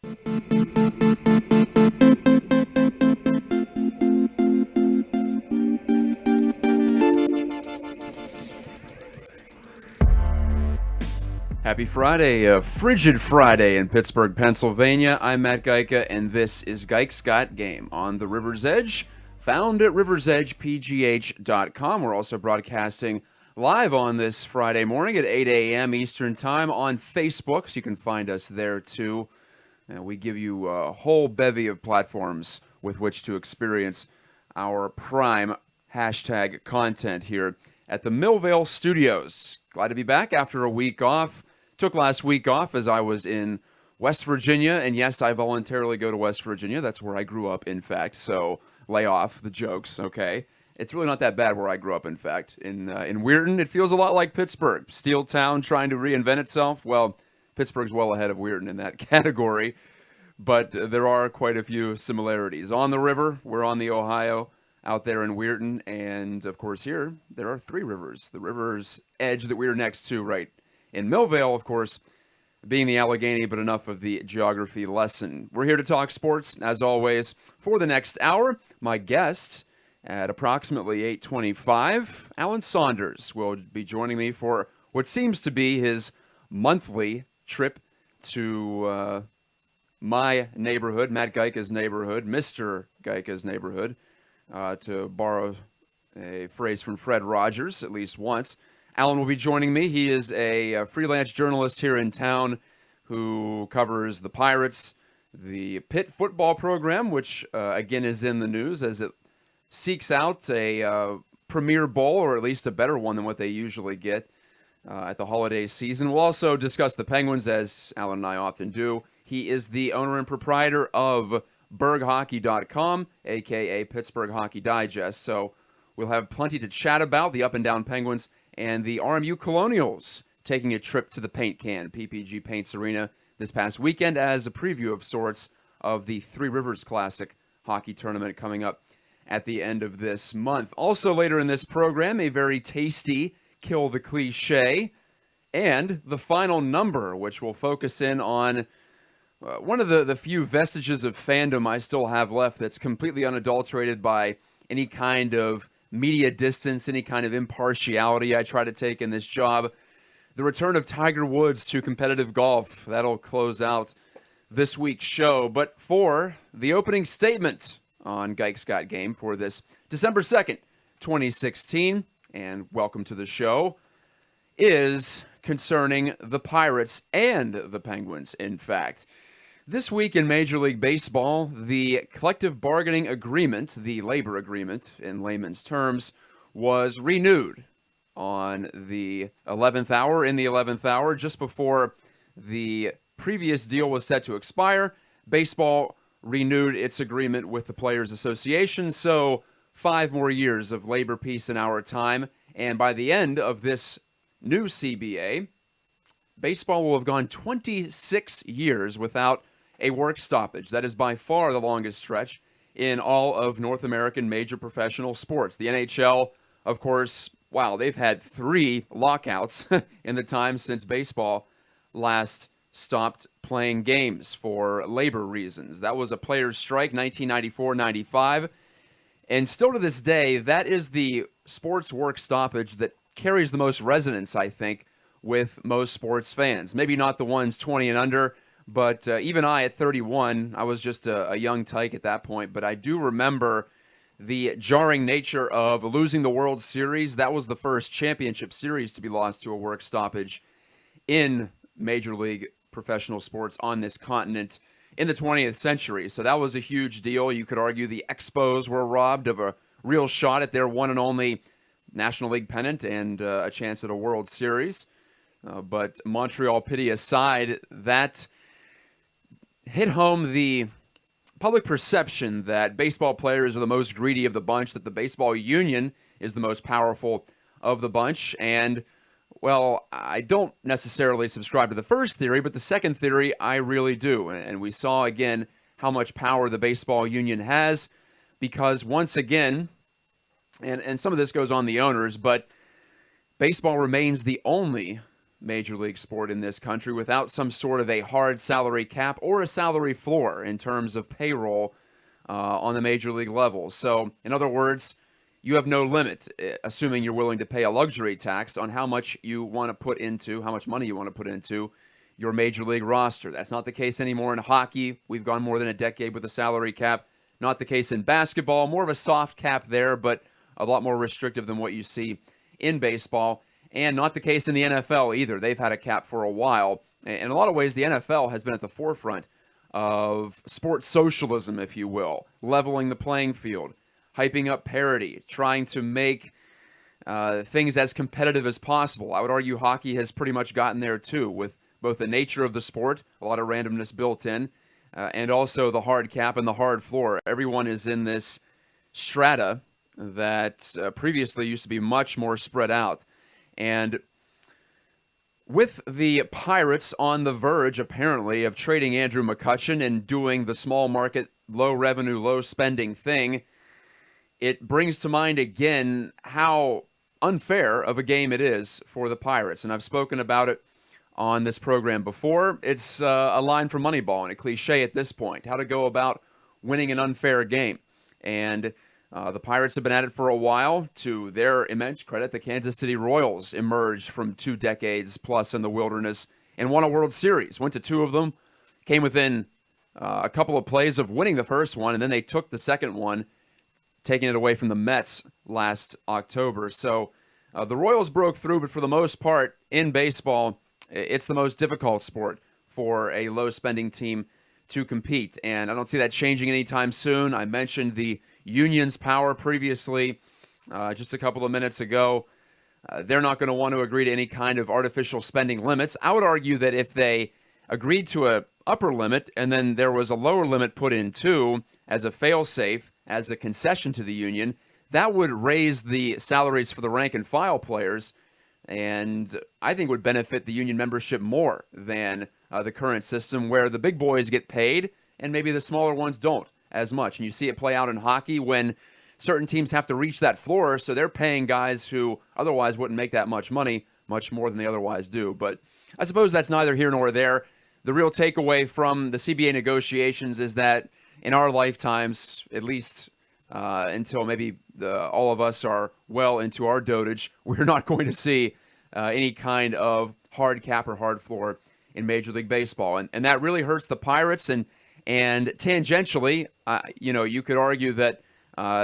Happy Friday, a frigid Friday in Pittsburgh, Pennsylvania. I'm Matt Gajtka, and this is Gajk's Got Game on the River's Edge, found at riversedgepgh.com. We're also broadcasting live on this Friday morning at 8 a.m. Eastern Time on Facebook, so you can find us there too. We give you a whole bevy of platforms with which to experience our prime hashtag content here at the Millvale Studios. Glad to be back after a week off. Took last week off as I was in West Virginia, and yes, I voluntarily go to West Virginia. That's where I grew up, in fact, so lay off the jokes, okay? It's really not that bad where I grew up, in fact. In Weirton, it feels a lot like Pittsburgh. Steel town trying to reinvent itself. Well, Pittsburgh's well ahead of Weirton in that category, but there are quite a few similarities. On the river, we're on the Ohio, out there in Weirton, and of course here, there are three rivers. The river's edge that we're next to right in Millvale, of course, being the Allegheny, but enough of the geography lesson. We're here to talk sports, as always, for the next hour. My guest at approximately 8:25, Alan Saunders, will be joining me for what seems to be his monthly trip to my neighborhood, Matt Gajtka's neighborhood, Mr. Gajtka's neighborhood, to borrow a phrase from Fred Rogers, at least once. Alan will be joining me. He is a freelance journalist here in town who covers the Pirates, the Pitt football program, which again is in the news as it seeks out a premier bowl, or at least a better one than what they usually get at the holiday season. We'll also discuss the Penguins, as Alan and I often do. He is the owner and proprietor of BurghHockey.com, a.k.a. Pittsburgh Hockey Digest. So we'll have plenty to chat about, the up-and-down Penguins and the RMU Colonials taking a trip to the Paint Can, PPG Paints Arena, this past weekend as a preview of sorts of the Three Rivers Classic hockey tournament coming up at the end of this month. Also later in this program, a very tasty Kill the Cliche, and the final number, which will focus in on one of the few vestiges of fandom I still have left that's completely unadulterated by any kind of media distance, any kind of impartiality I try to take in this job. The return of Tiger Woods to competitive golf. That'll close out this week's show. But for the opening statement on Gajk's Got Game for this December 2nd, 2016, and welcome to the show, is concerning the Pirates and the Penguins, in fact. This week in Major League Baseball, the collective bargaining agreement, the labor agreement in layman's terms, was renewed on the 11th hour, just before the previous deal was set to expire. Baseball renewed its agreement with the Players Association, so 5 more years of labor, peace, and our time. And by the end of this new CBA, baseball will have gone 26 years without a work stoppage. That is by far the longest stretch in all of North American major professional sports. The NHL, of course, wow, they've had 3 lockouts in the time since baseball last stopped playing games for labor reasons. That was a players' strike, 1994-95. And still to this day, that is the sports work stoppage that carries the most resonance, I think, with most sports fans. Maybe not the ones 20 and under, but even I, at 31, I was just a young tyke at that point. But I do remember the jarring nature of losing the World Series. That was the first championship series to be lost to a work stoppage in Major League professional sports on this continent in the 20th century. So that was a huge deal. You could argue the Expos were robbed of a real shot at their one and only National League pennant and a chance at a World Series. But Montreal pity aside, that hit home the public perception that baseball players are the most greedy of the bunch, that the baseball union is the most powerful of the bunch. And, well, I don't necessarily subscribe to the first theory, but the second theory I really do. And we saw, again, how much power the baseball union has, because once again, and some of this goes on the owners, but baseball remains the only major league sport in this country without some sort of a hard salary cap or a salary floor in terms of payroll on the major league level. So, in other words, you have no limit, assuming you're willing to pay a luxury tax on how much you want to put into, how much money you want to put into your major league roster. That's not the case anymore in hockey. We've gone more than a decade with a salary cap. Not the case in basketball. More of a soft cap there, but a lot more restrictive than what you see in baseball. And not the case in the NFL either. They've had a cap for a while. In a lot of ways, the NFL has been at the forefront of sports socialism, if you will, leveling the playing field, hyping up parity, trying to make things as competitive as possible. I would argue hockey has pretty much gotten there too, with both the nature of the sport, a lot of randomness built in, and also the hard cap and the hard floor. Everyone is in this strata that previously used to be much more spread out. And with the Pirates on the verge, apparently, of trading Andrew McCutchen and doing the small market, low revenue, low spending thing, it brings to mind again how unfair of a game it is for the Pirates. And I've spoken about it on this program before. It's a line from Moneyball and a cliche at this point, how to go about winning an unfair game. And the Pirates have been at it for a while. To their immense credit, the Kansas City Royals emerged from 2 decades plus in the wilderness and won a World Series. Went to 2 of them, came within a couple of plays of winning the first one, and then they took the second one, taking it away from the Mets last October. So the Royals broke through, but for the most part, in baseball, it's the most difficult sport for a low-spending team to compete. And I don't see that changing anytime soon. I mentioned the union's power previously, just a couple of minutes ago. They're not going to want to agree to any kind of artificial spending limits. I would argue that if they agreed to an upper limit and then there was a lower limit put in too, as a fail-safe, as a concession to the union, that would raise the salaries for the rank and file players, and I think would benefit the union membership more than the current system where the big boys get paid and maybe the smaller ones don't as much. And you see it play out in hockey when certain teams have to reach that floor, so they're paying guys who otherwise wouldn't make that much money, much more than they otherwise do. But I suppose that's neither here nor there. The real takeaway from the CBA negotiations is that in our lifetimes, at least until maybe all of us are well into our dotage, we're not going to see any kind of hard cap or hard floor in Major League Baseball. And that really hurts the Pirates. And tangentially, you could argue that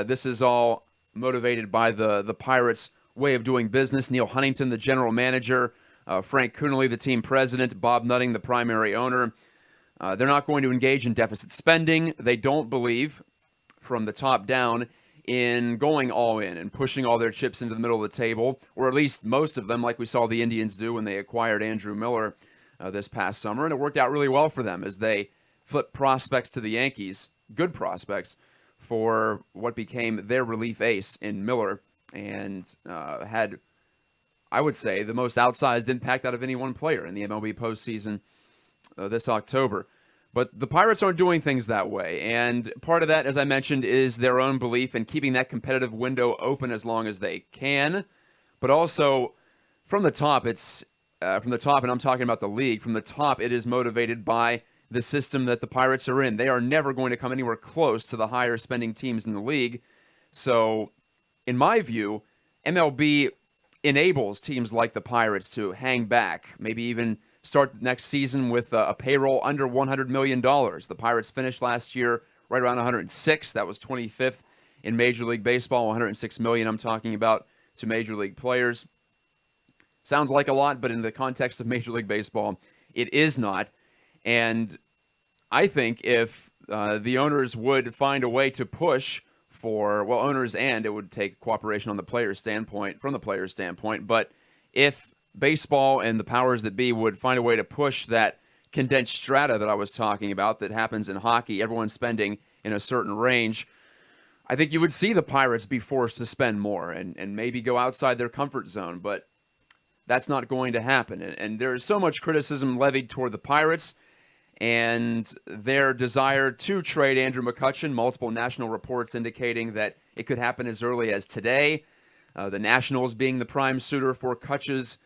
this is all motivated by the Pirates' way of doing business. Neil Huntington, the general manager, Frank Coonelly, the team president, Bob Nutting, the primary owner. They're not going to engage in deficit spending. They don't believe, from the top down, in going all in and pushing all their chips into the middle of the table, or at least most of them, like we saw the Indians do when they acquired Andrew Miller this past summer. And it worked out really well for them as they flipped prospects to the Yankees, good prospects, for what became their relief ace in Miller, and had, I would say, the most outsized impact out of any one player in the MLB postseason this October. But the Pirates aren't doing things that way, and part of that, as I mentioned, is their own belief in keeping that competitive window open as long as they can. But also, from the top, and I'm talking about the league, from the top, it is motivated by the system that the Pirates are in. They are never going to come anywhere close to the higher spending teams in the league. So, in my view, MLB enables teams like the Pirates to hang back, maybe even start next season with a payroll under $100 million. The Pirates finished last year right around 106. That was 25th in Major League Baseball, $106 million I'm talking about to Major League players. Sounds like a lot, but in the context of Major League Baseball, it is not. And I think if the owners would find a way to push for, well, owners, and it would take cooperation on the player's standpoint, from the player's standpoint, but if baseball and the powers that be would find a way to push that condensed strata that I was talking about that happens in hockey, everyone spending in a certain range, I think you would see the Pirates be forced to spend more and maybe go outside their comfort zone, but that's not going to happen. And there is so much criticism levied toward the Pirates and their desire to trade Andrew McCutchen, multiple national reports indicating that it could happen as early as today. The Nationals being the prime suitor for Kutch's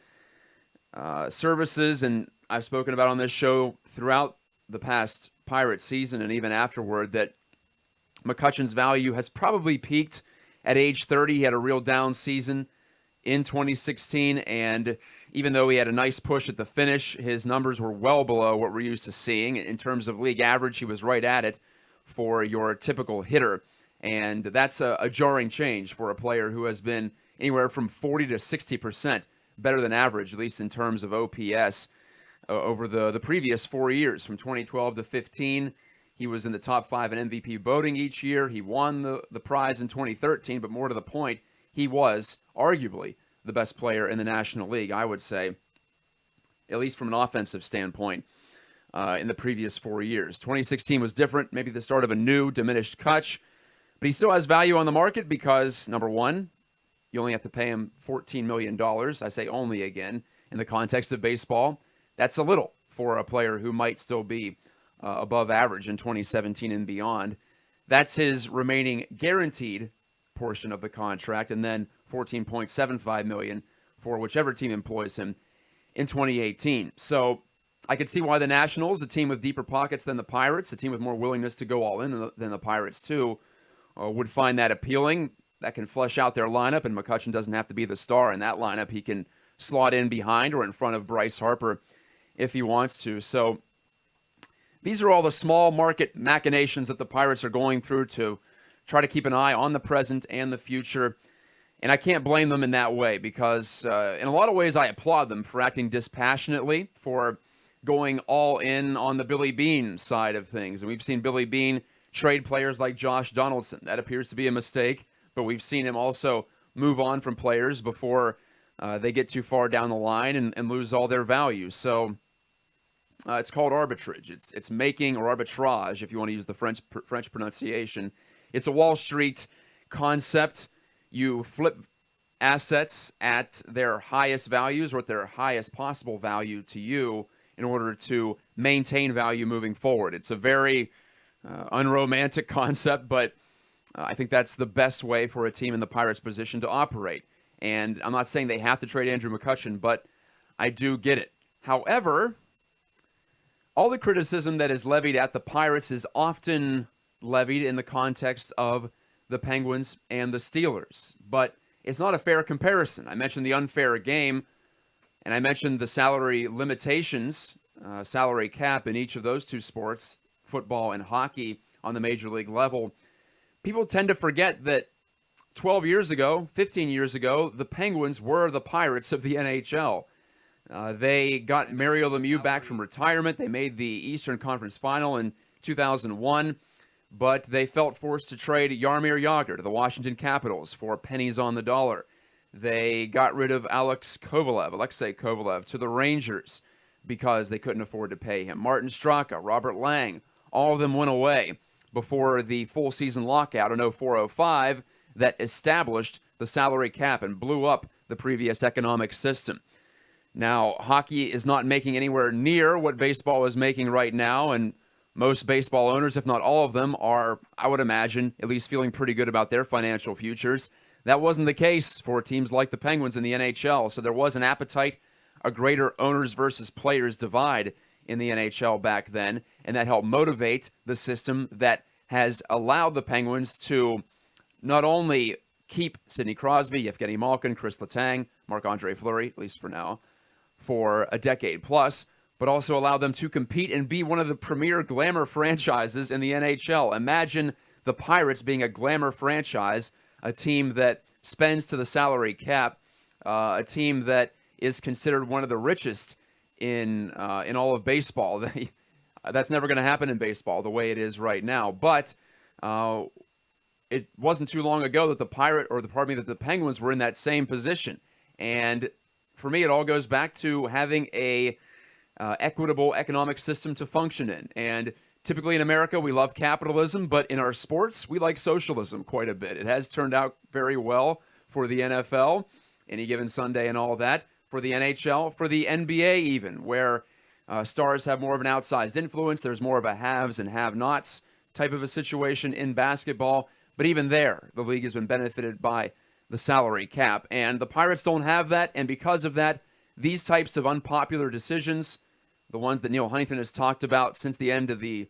services, and I've spoken about on this show throughout the past Pirates season and even afterward, that McCutcheon's value has probably peaked at age 30. He had a real down season in 2016, and even though he had a nice push at the finish, his numbers were well below what we're used to seeing. In terms of league average, he was right at it for your typical hitter, and that's a jarring change for a player who has been anywhere from 40 to 60% better than average, at least in terms of OPS, over the previous 4 years. From 2012 to 15, he was in the top 5 in MVP voting each year. He won the prize in 2013, but more to the point, he was arguably the best player in the National League, I would say, at least from an offensive standpoint, in the previous 4 years. 2016 was different, maybe the start of a new diminished Kutch, but he still has value on the market because, number one, you only have to pay him $14 million. I say only again, in the context of baseball. That's a little for a player who might still be above average in 2017 and beyond. That's his remaining guaranteed portion of the contract, and then $14.75 million for whichever team employs him in 2018. So I could see why the Nationals, a team with deeper pockets than the Pirates, a team with more willingness to go all in than the Pirates too, would find that appealing. That can flesh out their lineup, and McCutcheon doesn't have to be the star in that lineup. He can slot in behind or in front of Bryce Harper if he wants to. So these are all the small market machinations that the Pirates are going through to try to keep an eye on the present and the future. And I can't blame them in that way because in a lot of ways I applaud them for acting dispassionately, for going all in on the Billy Beane side of things. And we've seen Billy Beane trade players like Josh Donaldson. That appears to be a mistake, but we've seen him also move on from players before they get too far down the line and lose all their value. So it's called arbitrage. It's making, or arbitrage, if you want to use the French pronunciation. It's a Wall Street concept. You flip assets at their highest values or at their highest possible value to you in order to maintain value moving forward. It's a very unromantic concept, but I think that's the best way for a team in the Pirates' position to operate. And I'm not saying they have to trade Andrew McCutcheon, but I do get it. However, all the criticism that is levied at the Pirates is often levied in the context of the Penguins and the Steelers. But it's not a fair comparison. I mentioned the unfair game, and I mentioned the salary limitations, salary cap in each of those two sports, football and hockey, on the major league level. People tend to forget that 12 years ago, 15 years ago, the Penguins were the Pirates of the NHL. They got Mario Lemieux back from retirement. They made the Eastern Conference Final in 2001, but they felt forced to trade Jaromir Jagr to the Washington Capitals for pennies on the dollar. They got rid of Alexei Kovalev to the Rangers because they couldn't afford to pay him. Martin Straka, Robert Lang, all of them went away before the full season lockout in 04-05 that established the salary cap and blew up the previous economic system. Now, hockey is not making anywhere near what baseball is making right now, and most baseball owners, if not all of them, are, I would imagine, at least feeling pretty good about their financial futures. That wasn't the case for teams like the Penguins in the NHL, so there was an appetite, a greater owners versus players divide in the NHL back then, and that helped motivate the system that has allowed the Penguins to not only keep Sidney Crosby, Evgeny Malkin, Chris Letang, Marc-Andre Fleury, at least for now, for a decade plus, but also allow them to compete and be one of the premier glamour franchises in the NHL. Imagine the Pirates being a glamour franchise, a team that spends to the salary cap, a team that is considered one of the richest in all of baseball. That's never going to happen in baseball the way it is right now. But it wasn't too long ago that the Penguins were in that same position. And for me, it all goes back to having a equitable economic system to function in. And typically in America, we love capitalism, but in our sports, we like socialism quite a bit. It has turned out very well for the NFL, any given Sunday and all that, for the NHL, for the NBA even, where stars have more of an outsized influence. There's more of a haves and have-nots type of a situation in basketball. But even there, the league has been benefited by the salary cap. And the Pirates don't have that, and because of that, these types of unpopular decisions, the ones that Neil Huntington has talked about since the end of the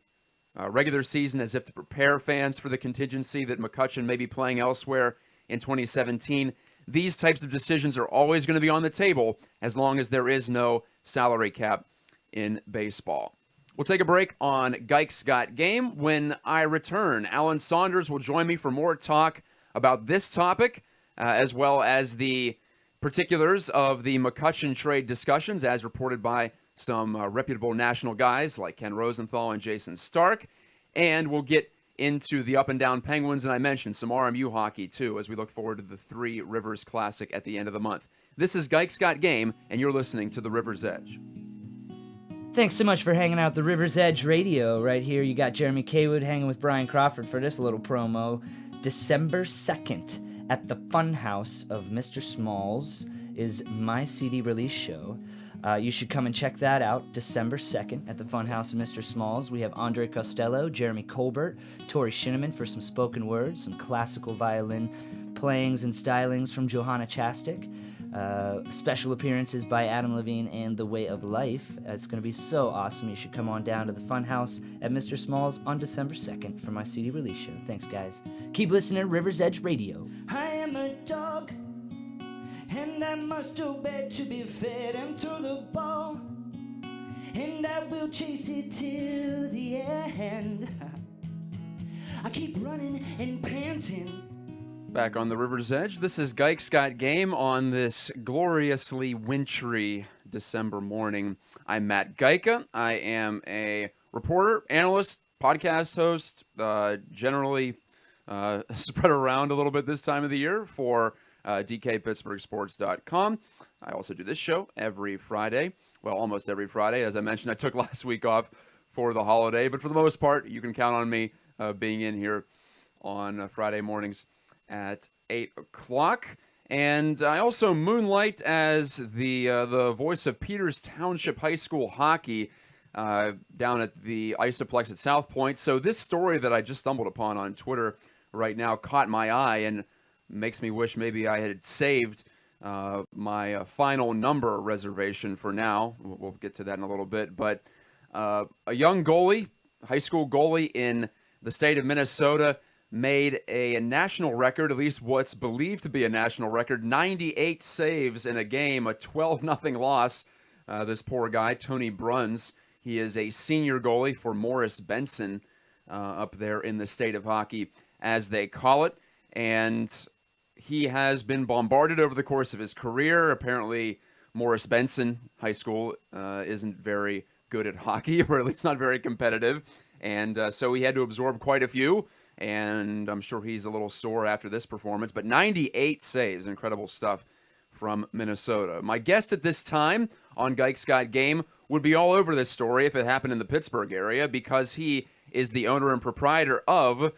regular season, as if to prepare fans for the contingency that McCutchen may be playing elsewhere in 2017, these types of decisions are always going to be on the table as long as there is no salary cap in baseball. We'll take a break on Gajk's Got Game. When I return, Alan Saunders will join me for more talk about this topic, as well as the particulars of the McCutchen trade discussions, as reported by some reputable national guys like Ken Rosenthal and Jason Stark. And we'll get into the up and down Penguins, and I mentioned some RMU hockey too, as we look forward to the Three Rivers Classic at the end of the month. This is Gajk's Got Game, and you're listening to The River's Edge. Thanks so much for hanging out the River's Edge Radio. Right here, you got Jeremy Kaywood hanging with Brian Crawford for this little promo. December 2nd at the Funhouse of Mr. Smalls is my CD release show. You should come and check that out, December 2nd at the Funhouse of Mr. Smalls. We have Andre Costello, Jeremy Colbert, Tori Shinneman for some spoken words, some classical violin playings and stylings from Johanna Chastik, special appearances by Adam Levine and The Way of Life. It's going to be so awesome. You should come on down to the Funhouse at Mr. Smalls on December 2nd for my CD release show. Thanks, guys. Keep listening to River's Edge Radio. I am a dog, and I must obey to be fed and throw the ball, and I will chase it till the end. I keep running and panting. Back on the River's Edge, this is Gajk's Got Game on this gloriously wintry December morning. I'm Matt Gajtka. I am a reporter, analyst, podcast host, generally spread around a little bit this time of the year for DKPittsburghSports.com. I also do this show every Friday. Well, almost every Friday. As I mentioned, I took last week off for the holiday, but for the most part, you can count on me being in here on Friday mornings at 8 o'clock. And I also moonlight as the voice of Peters Township High School hockey down at the Isoplex at South Point. So this story that I just stumbled upon on Twitter right now caught my eye and makes me wish maybe I had saved my final number reservation for now. We'll get to that in a little bit. But a young goalie, high school goalie in the state of Minnesota, made a national record, at least what's believed to be a national record, 98 saves in a game, a 12-0 loss. This poor guy, Tony Bruns, he is a senior goalie for Morris Benson up there in the state of hockey, as they call it. And he has been bombarded over the course of his career. Apparently, Morris Benson High School isn't very good at hockey, or at least not very competitive. And so he had to absorb quite a few. And I'm sure he's a little sore after this performance. But 98 saves, incredible stuff from Minnesota. My guest at this time on Gajk's Got Game would be all over this story if it happened in the Pittsburgh area, because he is the owner and proprietor of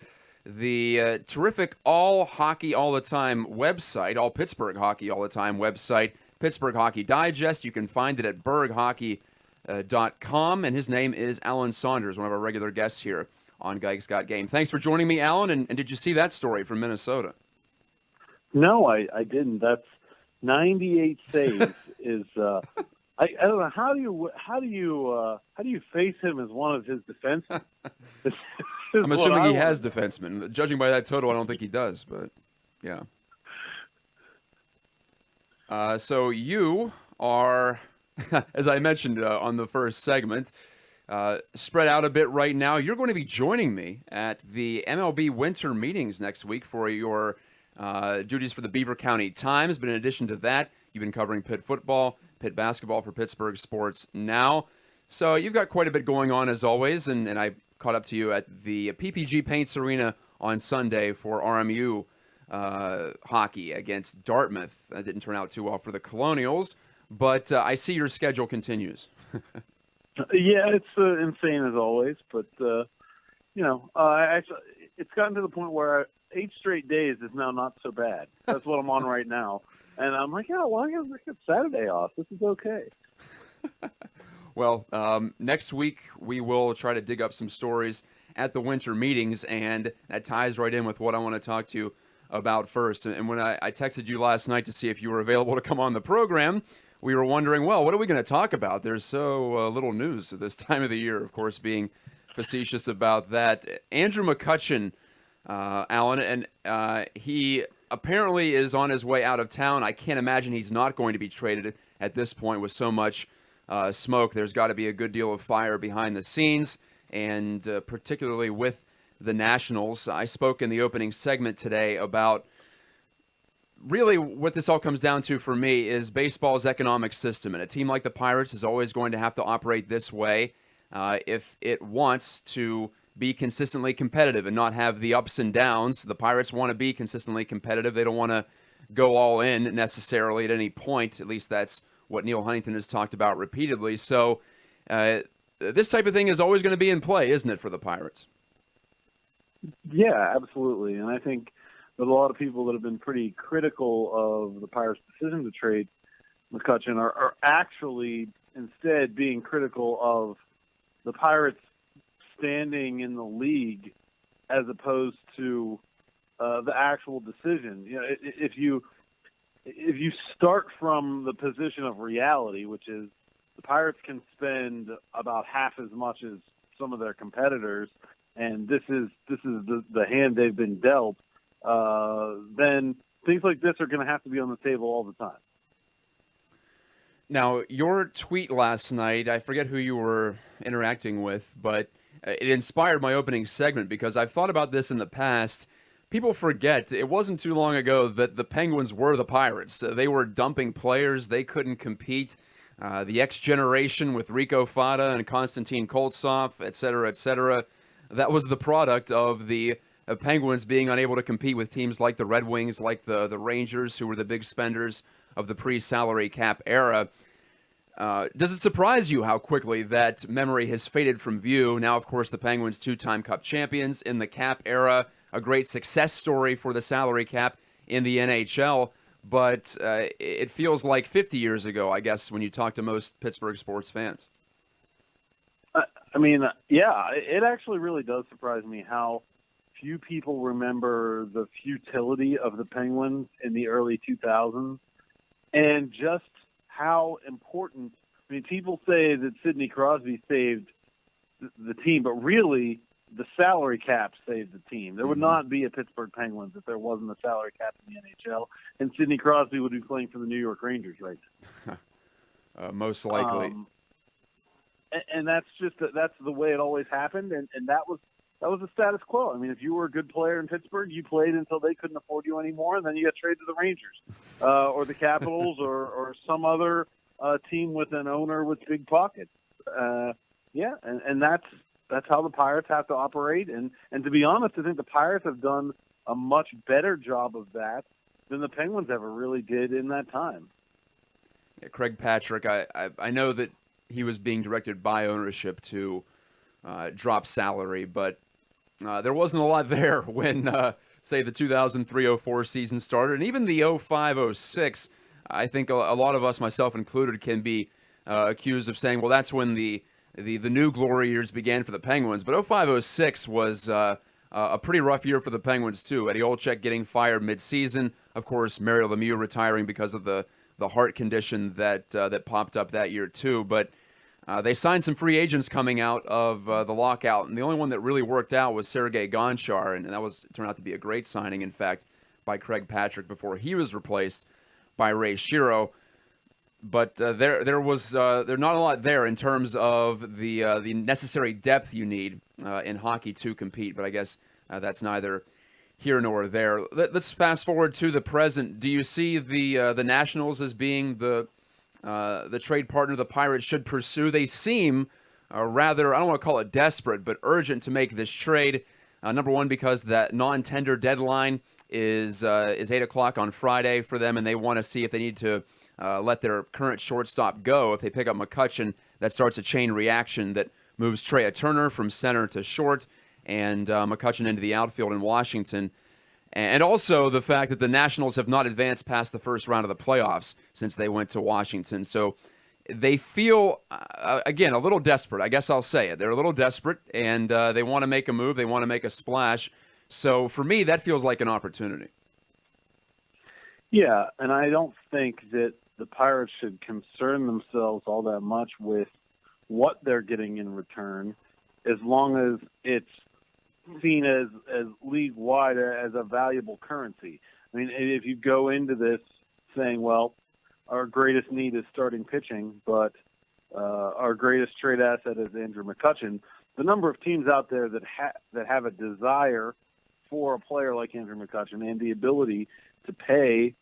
the terrific All Hockey All the Time website, All Pittsburgh Hockey All the Time website, Pittsburgh Hockey Digest. You can find it at berghockey.com. And his name is Alan Saunders, one of our regular guests here on Gajk's Got Game. Thanks for joining me, Alan. And did you see that story from Minnesota? No, I didn't. That's 98 saves. Is I don't know, how do you face him as one of his defensemen? I'm assuming he has defensemen. Judging by that total, I don't think he does. But yeah. So you are, as I mentioned on the first segment, spread out a bit right now. You're going to be joining me at the MLB winter meetings next week for your duties for the Beaver County Times. But in addition to that, you've been covering Pitt football, Pitt basketball for Pittsburgh Sports Now. So you've got quite a bit going on as always. And I caught up to you at the PPG Paints Arena on Sunday for RMU hockey against Dartmouth. That didn't turn out too well for the Colonials. But I see your schedule continues. Yeah, it's insane as always, but it's gotten to the point where 8 straight days is now not so bad. That's what I'm on right now, and I'm like, yeah, well, I get Saturday off. This is okay. Well, next week we will try to dig up some stories at the winter meetings, and that ties right in with what I want to talk to you about first. And when I texted you last night to see if you were available to come on the program, we were wondering, well, what are we going to talk about? There's so little news at this time of the year, of course, being facetious about that. Andrew McCutchen, Alan, and he apparently is on his way out of town. I can't imagine he's not going to be traded at this point with so much smoke. There's got to be a good deal of fire behind the scenes, and particularly with the Nationals. I spoke in the opening segment today about really what this all comes down to for me is baseball's economic system, and a team like the Pirates is always going to have to operate this way if it wants to be consistently competitive and not have the ups and downs. The Pirates want to be consistently competitive. They don't want to go all in necessarily at any point. At least that's what Neil Huntington has talked about repeatedly. So this type of thing is always going to be in play, isn't it, for the Pirates? Yeah, absolutely. And I think that a lot of people that have been pretty critical of the Pirates' decision to trade McCutchen are actually instead being critical of the Pirates standing in the league as opposed to the actual decision. You know, if you start from the position of reality, which is the Pirates can spend about half as much as some of their competitors, and this is the hand they've been dealt, then things like this are going to have to be on the table all the time. Now, your tweet last night, I forget who you were interacting with, but it inspired my opening segment because I've thought about this in the past. People forget it wasn't too long ago that the Penguins were the Pirates. They were dumping players. They couldn't compete. The X generation with Rico Fata and Konstantin Koltsov, et cetera, that was the product of the Penguins being unable to compete with teams like the Red Wings, like the Rangers, who were the big spenders of the pre-salary cap era. Does it surprise you how quickly that memory has faded from view? Now, of course, the Penguins, two-time Cup champions in the cap era, a great success story for the salary cap in the NHL, but it feels like 50 years ago, I guess, when you talk to most Pittsburgh sports fans. I mean, yeah, it actually really does surprise me how few people remember the futility of the Penguins in the early 2000s and just how important. I mean, people say that Sidney Crosby saved the team, but really the salary cap saved the team. There would not be a Pittsburgh Penguins if there wasn't a salary cap in the NHL, and Sidney Crosby would be playing for the New York Rangers right now. Most likely. And that's the way it always happened, and that was the status quo. I mean, if you were a good player in Pittsburgh, you played until they couldn't afford you anymore, and then you got traded to the Rangers or the Capitals or some other team with an owner with big pockets. Yeah, and that's how the Pirates have to operate. And to be honest, I think the Pirates have done a much better job of that than the Penguins ever really did in that time. Yeah, Craig Patrick, I know that he was being directed by ownership to drop salary, but there wasn't a lot there when, say, the 2003-04 season started. And even the 05-06, I think a lot of us, myself included, can be accused of saying, well, that's when the new glory years began for the Penguins. But 05-06 was a pretty rough year for the Penguins, too. Eddie Olczyk getting fired midseason. Of course, Mario Lemieux retiring because of the heart condition that popped up that year, too. But they signed some free agents coming out of the lockout, and the only one that really worked out was Sergei Gonchar, and that turned out to be a great signing, in fact, by Craig Patrick before he was replaced by Ray Shero. But there's not a lot there in terms of the necessary depth you need in hockey to compete. But I guess that's neither here nor there. Let's fast forward to the present. Do you see the Nationals as being the trade partner the Pirates should pursue? They seem rather, I don't want to call it desperate, but urgent to make this trade. Number one, because that non-tender deadline is 8 o'clock on Friday for them, and they want to see if they need to let their current shortstop go. If they pick up McCutchen, that starts a chain reaction that moves Trea Turner from center to short and McCutchen into the outfield in Washington. And also the fact that the Nationals have not advanced past the first round of the playoffs since they went to Washington. So they feel, again, a little desperate. I guess I'll say it. They're a little desperate, and they want to make a move. They want to make a splash. So for me, that feels like an opportunity. Yeah, and I don't think that the Pirates should concern themselves all that much with what they're getting in return, as long as it's seen as league-wide as a valuable currency. I mean, if you go into this saying, well, our greatest need is starting pitching, but our greatest trade asset is Andrew McCutchen, the number of teams out there that have a desire for a player like Andrew McCutchen and the ability to pay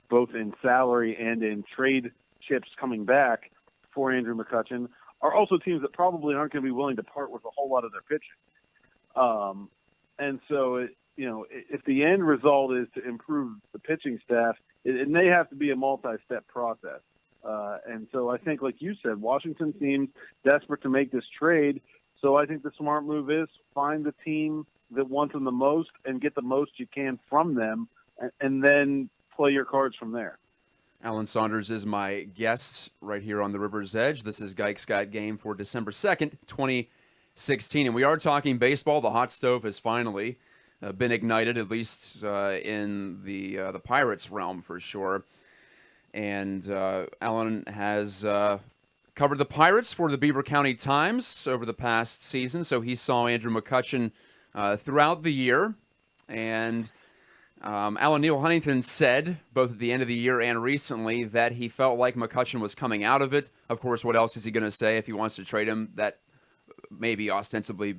both in salary and in trade chips coming back for Andrew McCutchen are also teams that probably aren't going to be willing to part with a whole lot of their pitching. And so, if the end result is to improve the pitching staff, it may have to be a multi-step process. And so I think, like you said, Washington seems desperate to make this trade. So I think the smart move is find the team that wants them the most and get the most you can from them, and then play your cards from there. Alan Saunders is my guest right here on the River's Edge. This is Gajtka Sports Game for December 2nd, 2016. And we are talking baseball. The hot stove has finally been ignited, at least in the Pirates realm for sure. And Alan has covered the Pirates for the Beaver County Times over the past season. So he saw Andrew McCutchen throughout the year. And Alan Neil Huntington said, both at the end of the year and recently, that he felt like McCutchen was coming out of it. Of course, what else is he going to say if he wants to trade him? That maybe ostensibly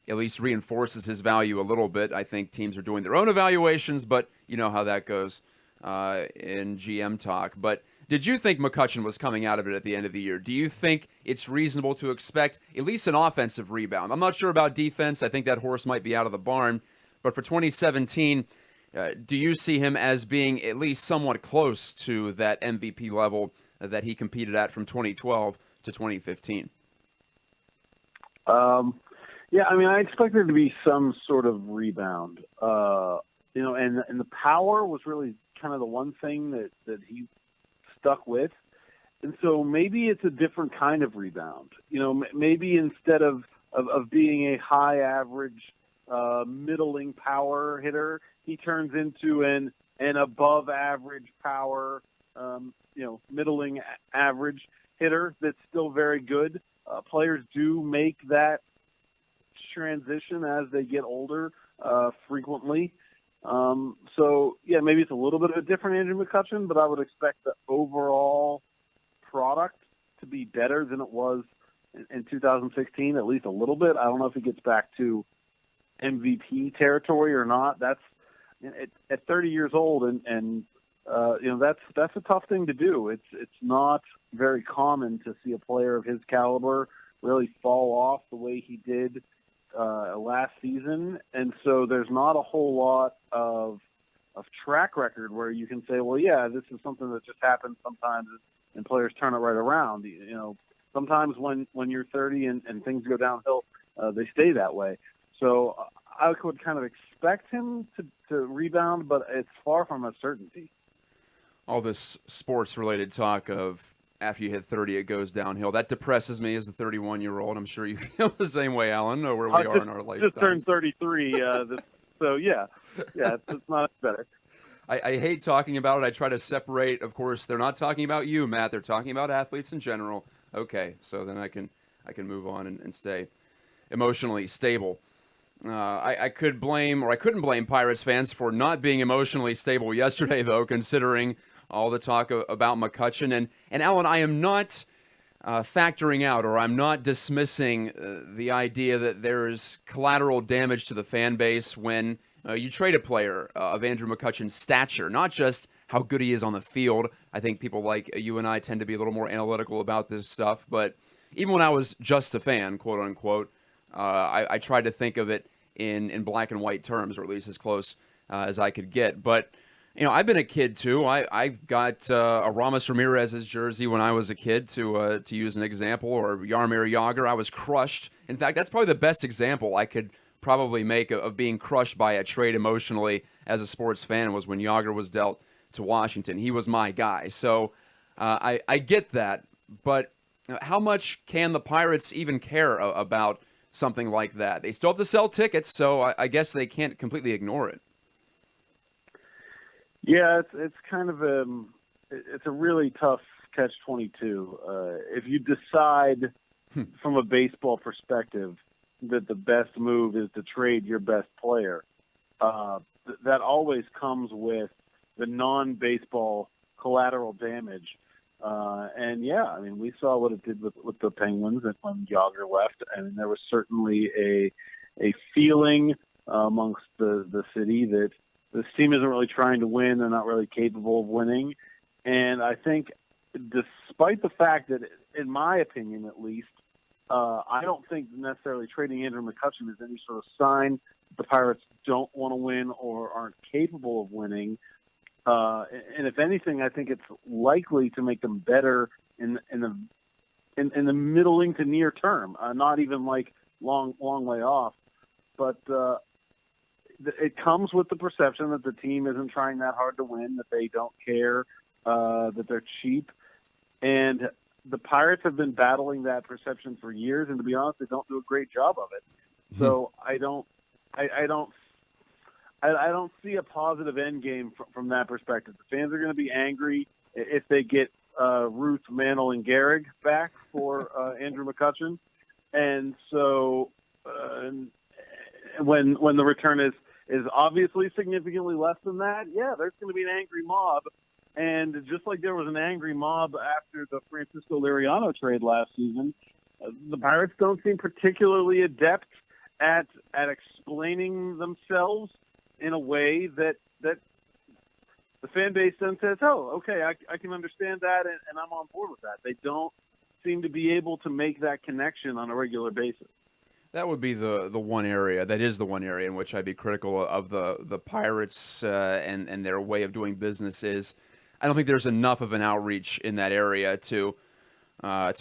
at least reinforces his value a little bit. I think teams are doing their own evaluations, but you know how that goes in GM talk. But did you think McCutchen was coming out of it at the end of the year? Do you think it's reasonable to expect at least an offensive rebound? I'm not sure about defense. I think that horse might be out of the barn. But for 2017, do you see him as being at least somewhat close to that MVP level that he competed at from 2012 to 2015? Yeah, I mean, I expect there to be some sort of rebound. And the power was really kind of the one thing that he stuck with. And so maybe it's a different kind of rebound. Maybe instead of being a high average, middling power hitter, he turns into an above average power, middling average hitter that's still very good. Players do make that transition as they get older frequently. Maybe it's a little bit of a different Andrew McCutchen, but I would expect the overall product to be better than it was in 2016, at least a little bit. I don't know if he gets back to MVP territory or not. That's at 30 years old, and that's a tough thing to do. It's not very common to see a player of his caliber really fall off the way he did last season, and so there's not a whole lot of track record where you can say, well, yeah, this is something that just happens sometimes, and players turn it right around. Sometimes when you're 30 and things go downhill, they stay that way. So I would kind of expect him to rebound, but it's far from a certainty. All this sports-related talk of after you hit 30, it goes downhill. That depresses me as a 31-year-old. I'm sure you feel the same way, Alan, or where we are in our lifetimes. Just turned 33, so yeah, it's not better. I hate talking about it. I try to separate. Of course, they're not talking about you, Matt. They're talking about athletes in general. Okay, so then I can move on and stay emotionally stable. I couldn't blame Pirates fans for not being emotionally stable yesterday, though, considering all the talk about McCutchen. And Alan, I am not factoring out, or I'm not dismissing the idea that there is collateral damage to the fan base when you trade a player of Andrew McCutchen's stature, not just how good he is on the field. I think people like you and I tend to be a little more analytical about this stuff, but even when I was just a fan, quote unquote, I tried to think of it in black and white terms, or at least as close as I could get. But I've been a kid too. I got a Ramos Ramirez's jersey when I was a kid, to use an example, or Jaromir Jagr. I was crushed. In fact, that's probably the best example I could probably make of being crushed by a trade emotionally as a sports fan, was when Jagr was dealt to Washington. He was my guy. So I get that, but how much can the Pirates even care about something like that? They still have to sell tickets, so I guess they can't completely ignore it. Yeah, it's kind of it's a really tough catch-22. If you decide from a baseball perspective that the best move is to trade your best player, that always comes with the non-baseball collateral damage. And yeah, I mean, we saw what it did with the Penguins when Yager left. I mean, there was certainly a feeling amongst the city that this team isn't really trying to win. They're not really capable of winning. And I think despite the fact that, in my opinion at least, I don't think necessarily trading Andrew McCutchen is any sort of sign the Pirates don't want to win or aren't capable of winning. And if anything, I think it's likely to make them better in the middling to near term, not even like long way off. But it comes with the perception that the team isn't trying that hard to win, that they don't care, that they're cheap. And the Pirates have been battling that perception for years, and to be honest, they don't do a great job of it. So I don't see a positive end game from that perspective. The fans are going to be angry if they get Ruth, Mantle, and Gehrig back for Andrew McCutchen, and so when the return is obviously significantly less than that, yeah, there's going to be an angry mob. And just like there was an angry mob after the Francisco Liriano trade last season, the Pirates don't seem particularly adept at explaining themselves in a way that the fan base then says, oh, okay, I can understand that, and I'm on board with that. They don't seem to be able to make that connection on a regular basis. That would be the one area. That is the one area in which I'd be critical of the Pirates and their way of doing business is I don't think there's enough of an outreach in that area to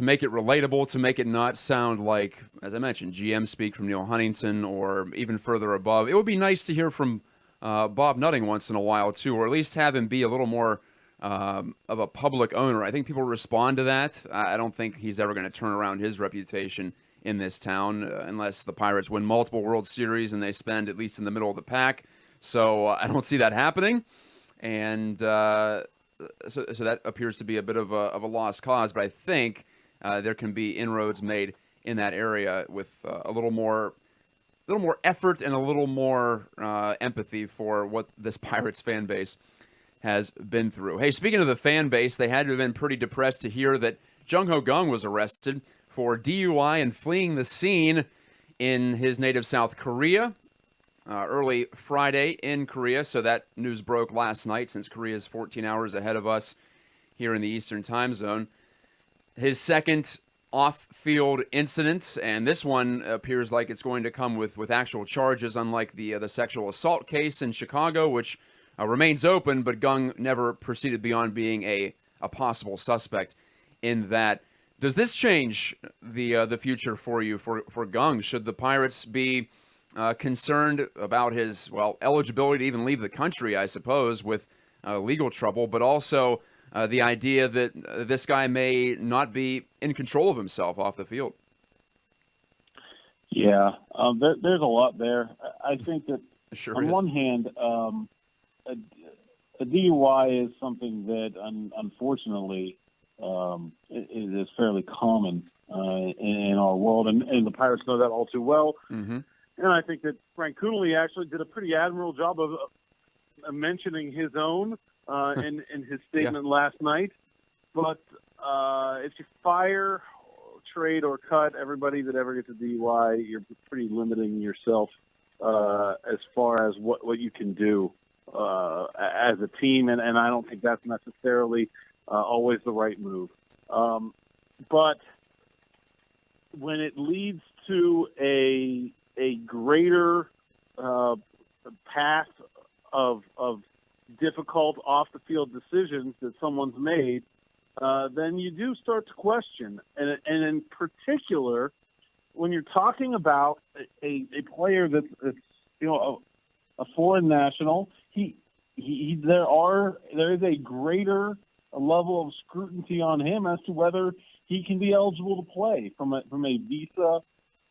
make it relatable, to make it not sound like, as I mentioned, GM speak from Neil Huntington or even further above. It would be nice to hear from Bob Nutting once in a while, too, or at least have him be a little more of a public owner. I think people respond to that. I don't think he's ever going to turn around his reputation in this town unless the Pirates win multiple World Series and they spend at least in the middle of the pack. So I don't see that happening. And so that appears to be a bit of a lost cause, but I think there can be inroads made in that area with a little more effort and a little more empathy for what this Pirates fan base has been through. Hey, speaking of the fan base, they had to have been pretty depressed to hear that Jung-Ho Kang was arrested for DUI and fleeing the scene in his native South Korea. Early Friday in Korea, so that news broke last night since Korea is 14 hours ahead of us here in the Eastern time zone. His second off-field incident, and this one appears like it's going to come with actual charges, unlike the sexual assault case in Chicago, which remains open, but Kang never proceeded beyond being a possible suspect in that. Does this change the future for you for Kang? Should the Pirates be concerned about his, eligibility to even leave the country, I suppose, with legal trouble, but also the idea that this guy may not be in control of himself off the field? Yeah, there's a lot there. I think that Sure on is. one hand, a DUI is something that unfortunately is fairly common in our world, and the Pirates know that all too well. Mm-hmm. And I think that Frank Coonelly actually did a pretty admirable job of mentioning his own in his statement last night. But if you fire, trade, or cut everybody that ever gets a DUI, you're pretty limiting yourself as far as what you can do as a team. And I don't think that's necessarily always the right move. But when it leads to a greater path of difficult off-the-field decisions that someone's made, then you do start to question. And in particular, when you're talking about a player that's a foreign national, there is a greater level of scrutiny on him as to whether he can be eligible to play from a visa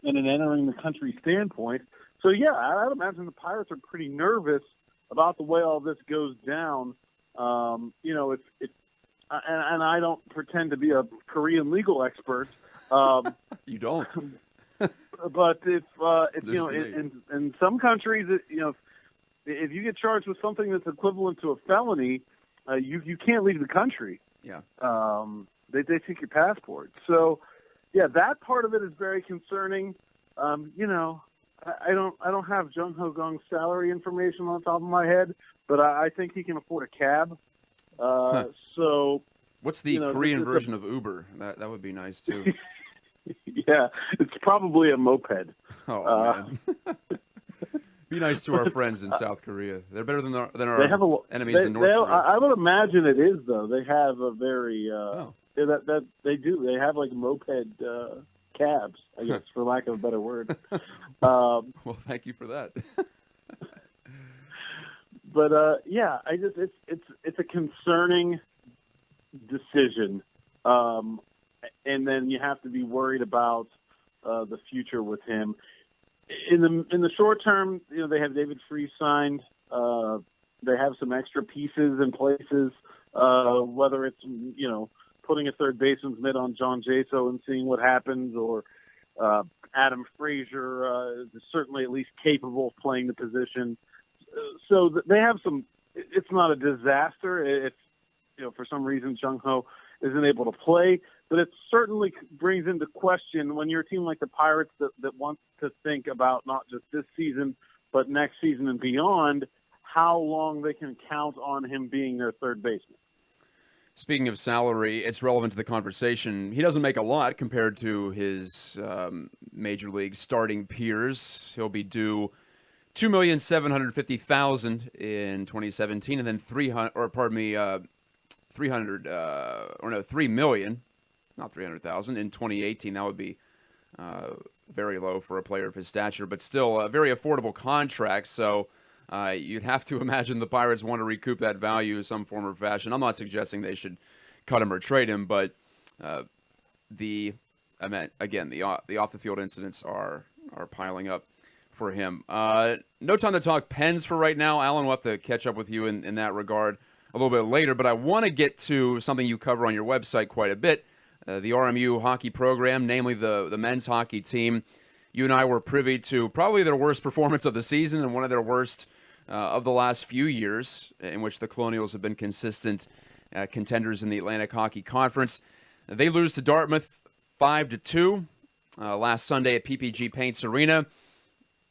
and an entering the country standpoint. So, yeah, I'd imagine the Pirates are pretty nervous about the way all this goes down. If and I don't pretend to be a Korean legal expert. You don't. But if It's you know, news to me. in some countries, you know, if you get charged with something that's equivalent to a felony, you can't leave the country. Yeah. They take your passport. So, yeah, that part of it is very concerning. You know, I don't have Jung Ho Gong's salary information on the top of my head, but I think he can afford a cab. So, What's the you know, Korean it's a- version of Uber? That would be nice too. yeah, it's probably a moped. Oh man. Be nice to our friends in South Korea. They're better than our They have a enemies in North Korea. I would imagine it is though. They have a very Oh. that they do. They have like moped cabs, I guess, for lack of a better word. Well, thank you for that. But yeah, it's a concerning decision, and then you have to be worried about the future with him. In the short term, you know, they have David Freese signed. They have some extra pieces in places, whether it's, you know, putting a third baseman's mitt on John Jaso and seeing what happens, or Adam Frazier is certainly at least capable of playing the position. So they have some. It's not a disaster if, you know, for some reason Jung Ho isn't able to play, but it certainly brings into question, when you're a team like the Pirates that wants to think about not just this season but next season and beyond, how long they can count on him being their third baseman. Speaking of salary, it's relevant to the conversation. He doesn't make a lot compared to his major league starting peers. He'll be due $2,750,000 in 2017, and then $3 million, not 300,000 in 2018. That would be very low for a player of his stature, but still a very affordable contract. So you'd have to imagine the Pirates want to recoup that value in some form or fashion. I'm not suggesting they should cut him or trade him, but the off the field incidents are piling up for him. No time to talk Pens for right now. Alan, we'll have to catch up with you in that regard a little bit later, but I want to get to something you cover on your website quite a bit, the RMU hockey program, namely the men's hockey team. You and I were privy to probably their worst performance of the season and one of their worst of the last few years, in which the Colonials have been consistent contenders in the Atlantic Hockey Conference. They lose to Dartmouth 5-2 last Sunday at PPG Paints Arena.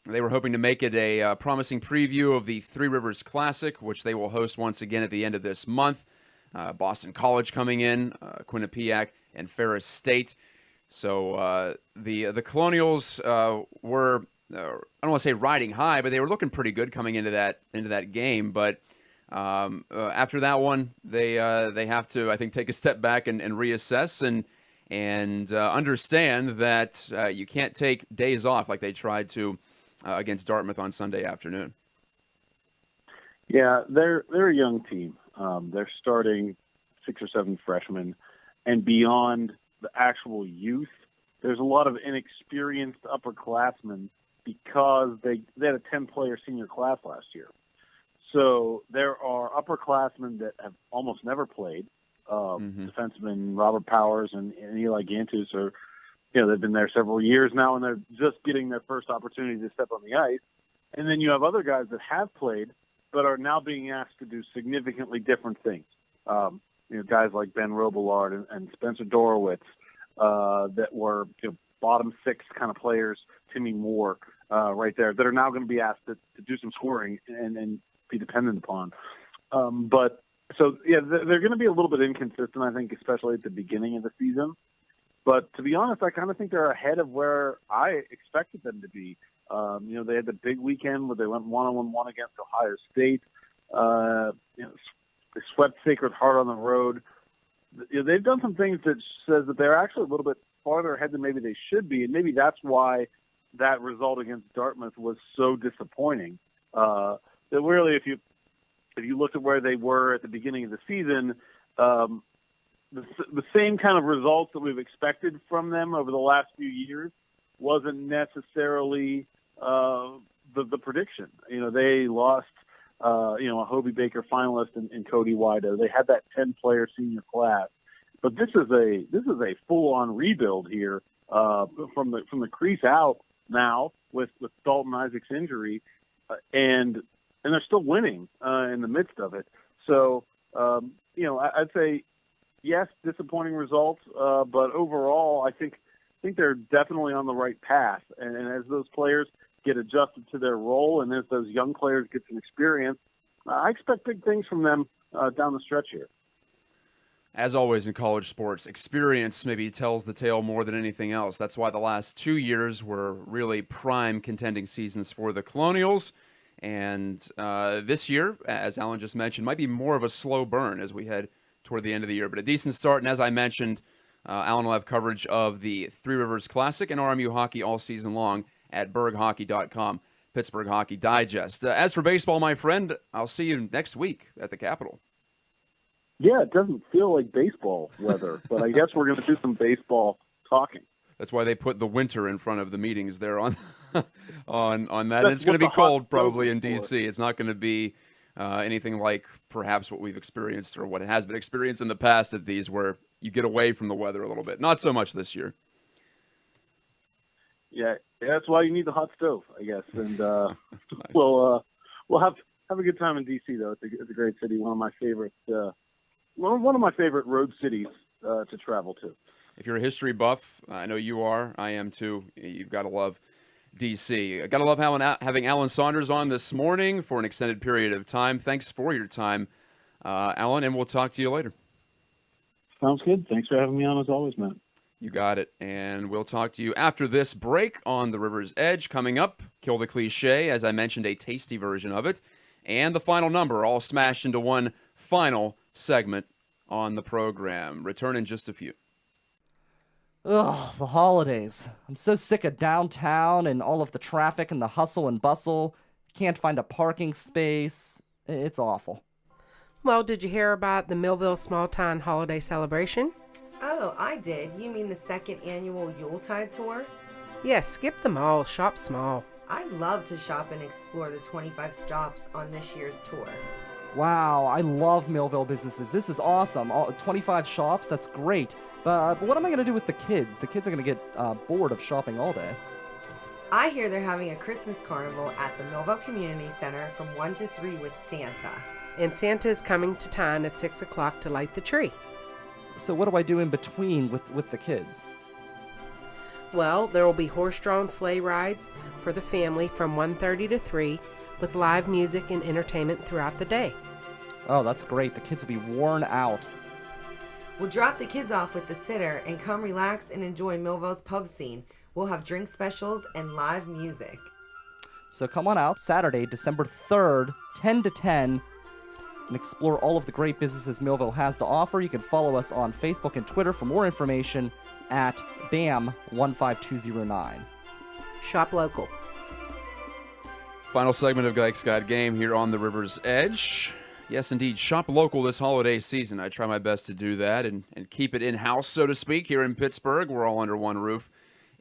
They were hoping to make it a promising preview of the Three Rivers Classic, which they will host once again at the end of this month. Boston College coming in, Quinnipiac, and Ferris State. So the Colonials were, I don't want to say riding high, but they were looking pretty good coming into that game. But after that one, they have to, I think, take a step back and reassess and understand that you can't take days off like they tried to against Dartmouth on Sunday afternoon. Yeah, they're a young team. They're starting 6 or 7 freshmen, and beyond the actual youth, there's a lot of inexperienced upperclassmen because they had a 10-player senior class last year. So there are upperclassmen that have almost never played. Defensemen Robert Powers and Eli Gantus are, you know, they've been there several years now, and they're just getting their first opportunity to step on the ice. And then you have other guys that have played but are now being asked to do significantly different things. You know, guys like Ben Robillard and Spencer Dorowitz that were, you know, bottom 6 kind of players, Timmy Moore right there, that are now going to be asked to do some scoring and be dependent upon. But so, yeah, they're going to be a little bit inconsistent, I think, especially at the beginning of the season. But to be honest, I kind of think they're ahead of where I expected them to be. You know, they had the big weekend where they went 1-1 against Ohio State. You know, they swept Sacred Heart on the road. You know, they've done some things that says that they're actually a little bit farther ahead than maybe they should be, and maybe that's why that result against Dartmouth was so disappointing. That really, if you looked at where they were at the beginning of the season, the same kind of results that we've expected from them over the last few years wasn't necessarily the prediction. You know, they lost a Hobie Baker finalist in Cody Wido. They had that 10-player senior class, but this is a full-on rebuild here from the crease out now with Dalton Isaac's injury, and they're still winning in the midst of it. So I'd say yes, disappointing results, but overall I think they're definitely on the right path. And as those players get adjusted to their role, and as those young players get some experience, I expect big things from them down the stretch here. As always in college sports, experience maybe tells the tale more than anything else. That's why the last 2 years were really prime contending seasons for the Colonials. And this year, as Alan just mentioned, might be more of a slow burn as we head toward the end of the year. But a decent start. And as I mentioned, Alan will have coverage of the Three Rivers Classic and RMU hockey all season long at berghockey.com, Pittsburgh Hockey Digest. As for baseball, my friend, I'll see you next week at the Capitol. Yeah, it doesn't feel like baseball weather, but I guess we're going to do some baseball talking. That's why they put the winter in front of the meetings there on on that. And it's going to be cold probably in D.C. It's not going to be anything like perhaps what we've experienced or what has been experienced in the past at these, where you get away from the weather a little bit. Not so much this year. Yeah, that's why you need the hot stove, I guess. And Nice. we'll have a good time in D.C. though. It's a great city. One of my favorite road cities to travel to. If you're a history buff, I know you are. I am too. You've got to love D.C. Got to love having Alan Saunders on this morning for an extended period of time. Thanks for your time, Alan, and we'll talk to you later. Sounds good. Thanks for having me on as always, Matt. You got it. And we'll talk to you after this break on the River's Edge. Coming up, Kill the Cliche, as I mentioned, a tasty version of it, and the final number, all smashed into one final segment on the program. Return in just a few. Ugh, the holidays. I'm so sick of downtown and all of the traffic and the hustle and bustle. Can't find a parking space. It's awful. Well, did you hear about the Millville Small Town Holiday Celebration? Oh, I did. You mean the second annual Yuletide tour? Yes, skip the mall, shop small. I'd love to shop and explore the 25 stops on this year's tour. Wow, I love Millville businesses. This is awesome. 25 shops, that's great. But what am I going to do with the kids? The kids are going to get bored of shopping all day. I hear they're having a Christmas carnival at the Millville Community Center from 1 to 3 with Santa. And Santa is coming to town at 6 o'clock to light the tree. So what do I do in between with the kids? Well, there will be horse-drawn sleigh rides for the family from 1:30 to 3 with live music and entertainment throughout the day. Oh, that's great. The kids will be worn out. We'll drop the kids off with the sitter and come relax and enjoy Millville's pub scene. We'll have drink specials and live music. So come on out Saturday, December 3rd, 10 to 10, and explore all of the great businesses Millville has to offer. You can follow us on Facebook and Twitter for more information at BAM15209. Shop local. Final segment of Guy's Got Game here on the River's Edge. Yes, indeed, shop local this holiday season. I try my best to do that and keep it in-house, so to speak, here in Pittsburgh. We're all under one roof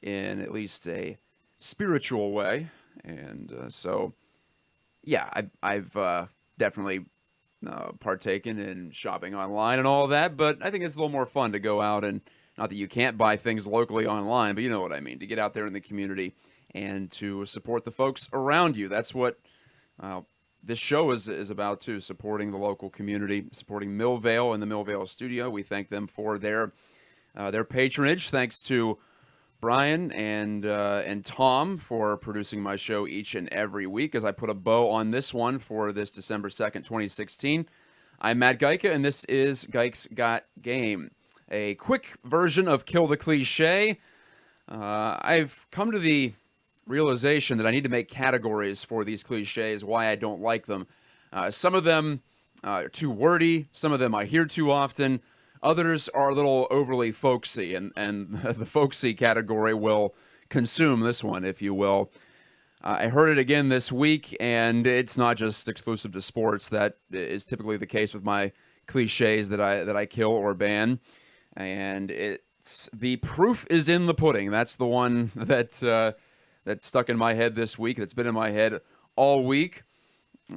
in at least a spiritual way. And so, yeah, I've definitely partaken in shopping online and all that, but I think it's a little more fun to go out and, not that you can't buy things locally online, but you know what I mean, to get out there in the community and to support the folks around you. That's what this show is about, too, supporting the local community, supporting Millvale and the Millvale studio. We thank them for their patronage. Thanks to Brian and Tom for producing my show each and every week as I put a bow on this one for this December 2nd, 2016. I'm Matt Gajtka, and this is Guy's Got Game, a quick version of Kill the Cliche. I've come to the realization that I need to make categories for these cliches, why I don't like them. Some of them are too wordy, some of them I hear too often, others are a little overly folksy, and the folksy category will consume this one, if you will. I heard it again this week, and it's not just exclusive to sports. That is typically the case with my cliches that I kill or ban, and it's the proof is in the pudding. That's the one that stuck in my head this week. That's been in my head all week.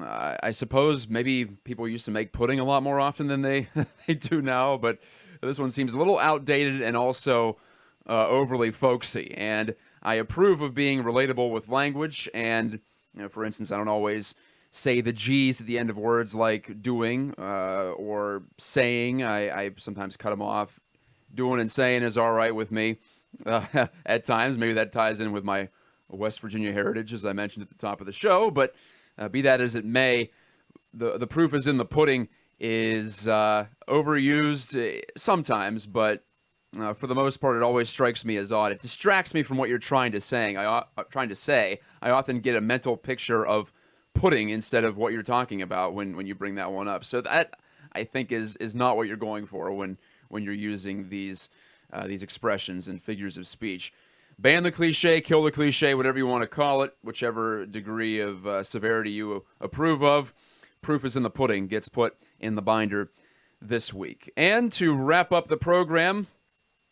I suppose maybe people used to make pudding a lot more often than they they do now, but this one seems a little outdated and also overly folksy. And I approve of being relatable with language. And for instance, I don't always say the G's at the end of words like doing or saying. I sometimes cut them off. Doing and saying is all right with me at times. Maybe that ties in with my West Virginia heritage, as I mentioned at the top of the show. But be that as it may, the proof is in the pudding is overused sometimes, but for the most part, it always strikes me as odd. It distracts me from what you're trying to say. I often get a mental picture of pudding instead of what you're talking about when you bring that one up. So that, I think, is not what you're going for when you're using these expressions and figures of speech. Ban the cliche, kill the cliche, whatever you want to call it, whichever degree of severity you approve of. Proof is in the pudding gets put in the binder this week. And to wrap up the program,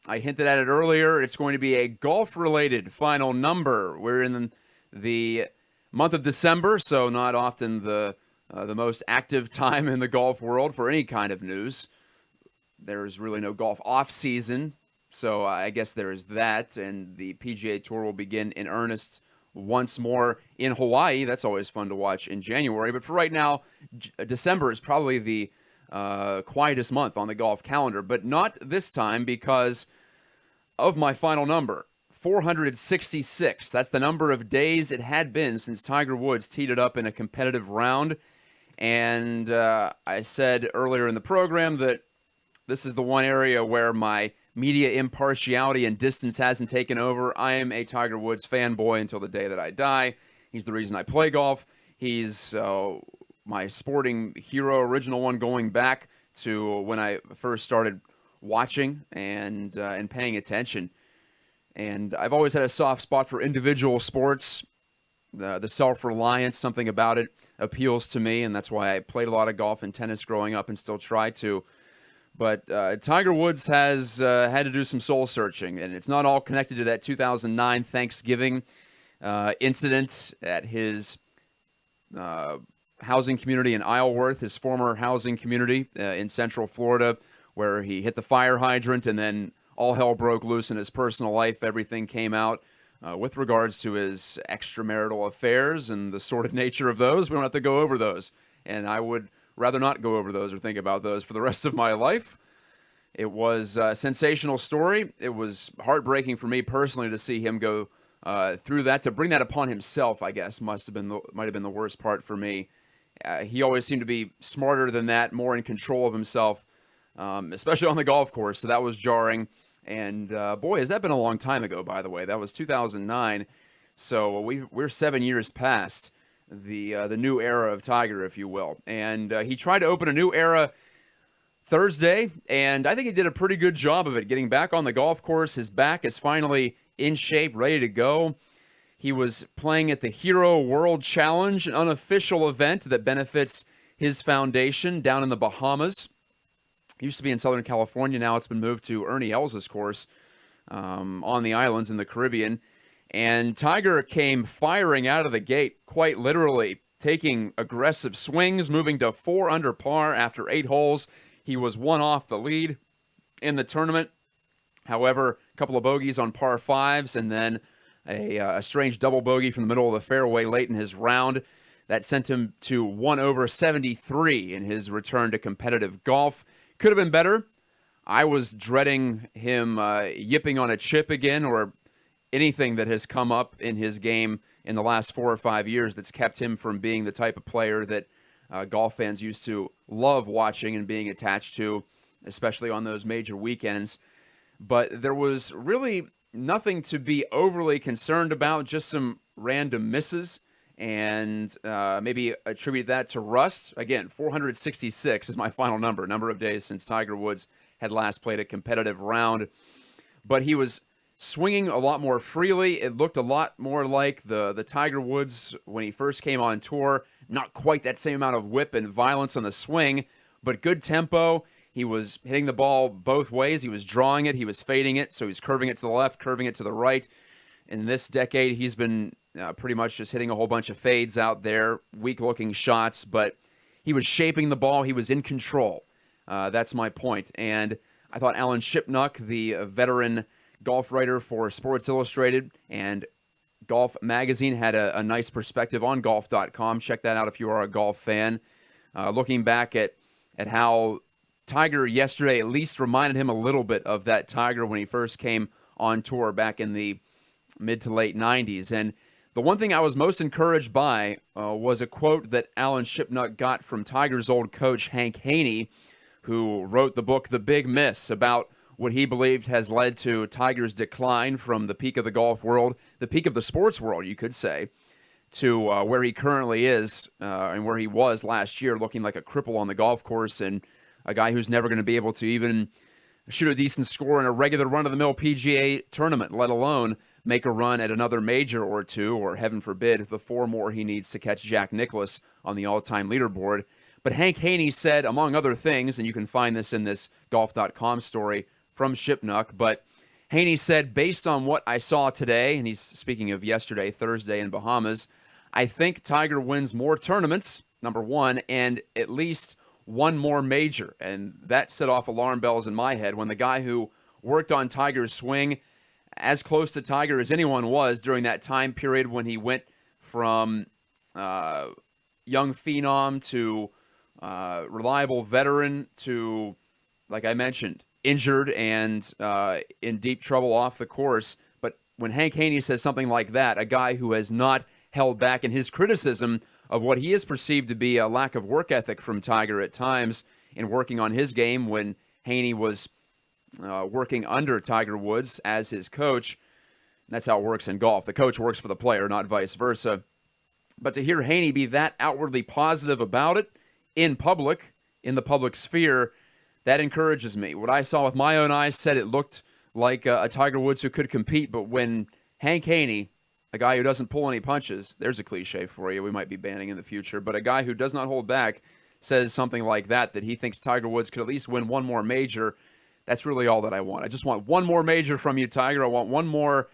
I hinted at it earlier, it's going to be a golf-related final number. We're in the month of December, so not often the most active time in the golf world for any kind of news. There's really no golf off-season, so I guess there is that, and the PGA Tour will begin in earnest once more in Hawaii. That's always fun to watch in January, but for right now, December is probably the quietest month on the golf calendar, but not this time because of my final number, 466. That's the number of days it had been since Tiger Woods teed it up in a competitive round, and I said earlier in the program that this is the one area where my media impartiality and distance hasn't taken over. I am a Tiger Woods fanboy until the day that I die. He's the reason I play golf. He's my sporting hero, original one, going back to when I first started watching and paying attention. And I've always had a soft spot for individual sports. The self-reliance, something about it appeals to me, and that's why I played a lot of golf and tennis growing up and still try to. But Tiger Woods has had to do some soul searching, and it's not all connected to that 2009 Thanksgiving incident at his housing community in Isleworth, his former housing community in Central Florida, where he hit the fire hydrant and then all hell broke loose in his personal life. Everything came out with regards to his extramarital affairs and the sordid nature of those. We don't have to go over those, and I would rather not go over those or think about those for the rest of my life. It was a sensational story. It was heartbreaking for me personally to see him go through that. To bring that upon himself, I guess, might have been the worst part for me. He always seemed to be smarter than that, more in control of himself, especially on the golf course. So that was jarring. And boy, has that been a long time ago, by the way. That was 2009. So we're 7 years past the new era of Tiger, if you will. And he tried to open a new era Thursday, and I think he did a pretty good job of it, getting back on the golf course. His back is finally in shape, ready to go. He was playing at the Hero World Challenge, an unofficial event that benefits his foundation down in the Bahamas. It used to be in Southern California. Now it's been moved to Ernie Els' course on the islands in the Caribbean. And Tiger came firing out of the gate, quite literally, taking aggressive swings, moving to 4 under par after 8 holes. He was 1 off the lead in the tournament. However, a couple of bogeys on par 5s and then a strange double bogey from the middle of the fairway late in his round. That sent him to 1 over 73 in his return to competitive golf. Could have been better. I was dreading him yipping on a chip again, or anything that has come up in his game in the last 4 or 5 years that's kept him from being the type of player that golf fans used to love watching and being attached to, especially on those major weekends. But there was really nothing to be overly concerned about, just some random misses, and maybe attribute that to rust. Again, 466 is my final number of days since Tiger Woods had last played a competitive round. But he was swinging a lot more freely. It looked a lot more like the Tiger Woods when he first came on tour. Not quite that same amount of whip and violence on the swing, but good tempo. He was hitting the ball both ways. He was drawing it. He was fading it. So he's curving it to the left, curving it to the right. in this decade, he's been pretty much just hitting a whole bunch of fades out there, weak-looking shots, but he was shaping the ball. He was in control. That's my point. And I thought Alan Shipnuck, the veteran golf writer for Sports Illustrated and Golf Magazine, had a nice perspective on golf.com. Check that out if you are a golf fan. Looking back at how Tiger yesterday at least reminded him a little bit of that Tiger when he first came on tour back in the mid to late 90s. And the one thing I was most encouraged by was a quote that Alan Shipnuck got from Tiger's old coach, Hank Haney, who wrote the book The Big Miss, about what he believed has led to Tiger's decline from the peak of the golf world, the peak of the sports world, you could say, to where he currently is and where he was last year, looking like a cripple on the golf course and a guy who's never going to be able to even shoot a decent score in a regular run-of-the-mill PGA tournament, let alone make a run at another major or two, or heaven forbid, the 4 more he needs to catch Jack Nicklaus on the all-time leaderboard. But Hank Haney said, among other things, and you can find this in this golf.com story from Shipnuck, but Haney said, based on what I saw today, and he's speaking of yesterday, Thursday in Bahamas, I think Tiger wins more tournaments, number one, and at least one more major. And that set off alarm bells in my head when the guy who worked on Tiger's swing as close to Tiger as anyone was during that time period when he went from young phenom to reliable veteran to, like I mentioned, injured and in deep trouble off the course. But when Hank Haney says something like that, a guy who has not held back in his criticism of what he has perceived to be a lack of work ethic from Tiger at times in working on his game when Haney was working under Tiger Woods as his coach. That's how it works in golf. The coach works for the player, not vice versa. But to hear Haney be that outwardly positive about it in public, in the public sphere, that encourages me. What I saw with my own eyes said it looked like a Tiger Woods who could compete, but when Hank Haney, a guy who doesn't pull any punches, there's a cliche for you we might be banning in the future, but a guy who does not hold back says something like that he thinks Tiger Woods could at least win one more major, that's really all that I want. I just want one more major from you, Tiger. I want one more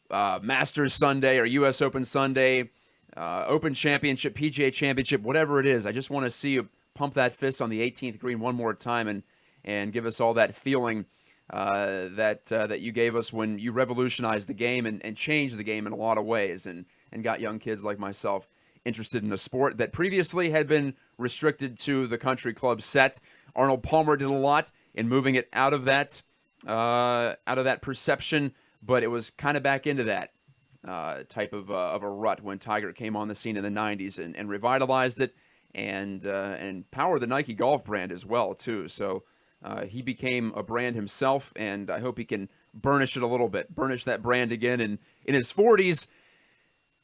Masters Sunday or U.S. Open Sunday, Open Championship, PGA Championship, whatever it is. I just want to see you pump that fist on the 18th green one more time and give us all that feeling that you gave us when you revolutionized the game and changed the game in a lot of ways and got young kids like myself interested in a sport that previously had been restricted to the country club set. Arnold Palmer did a lot in moving it out of that perception, but it was kind of back into that type of a rut when Tiger came on the scene in the 90s and revitalized it and powered the Nike golf brand as well, too. So he became a brand himself, and I hope he can burnish it a little bit, burnish that brand again, and in his 40s,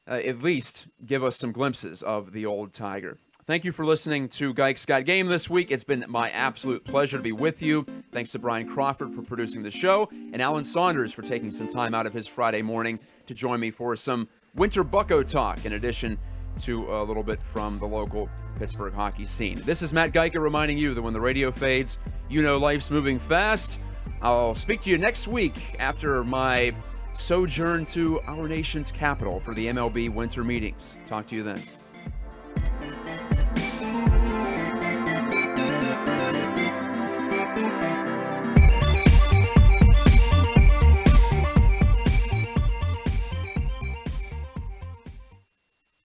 at least give us some glimpses of the old Tiger. Thank you for listening to Gajtka Got Game this week. It's been my absolute pleasure to be with you. Thanks to Brian Crawford for producing the show, and Alan Saunders for taking some time out of his Friday morning to join me for some winter bucko talk, in addition to a little bit from the local Pittsburgh hockey scene. This is Matt Gajtka reminding you that when the radio fades, you know life's moving fast. I'll speak to you next week after my sojourn to our nation's capital for the MLB winter meetings. Talk to you then.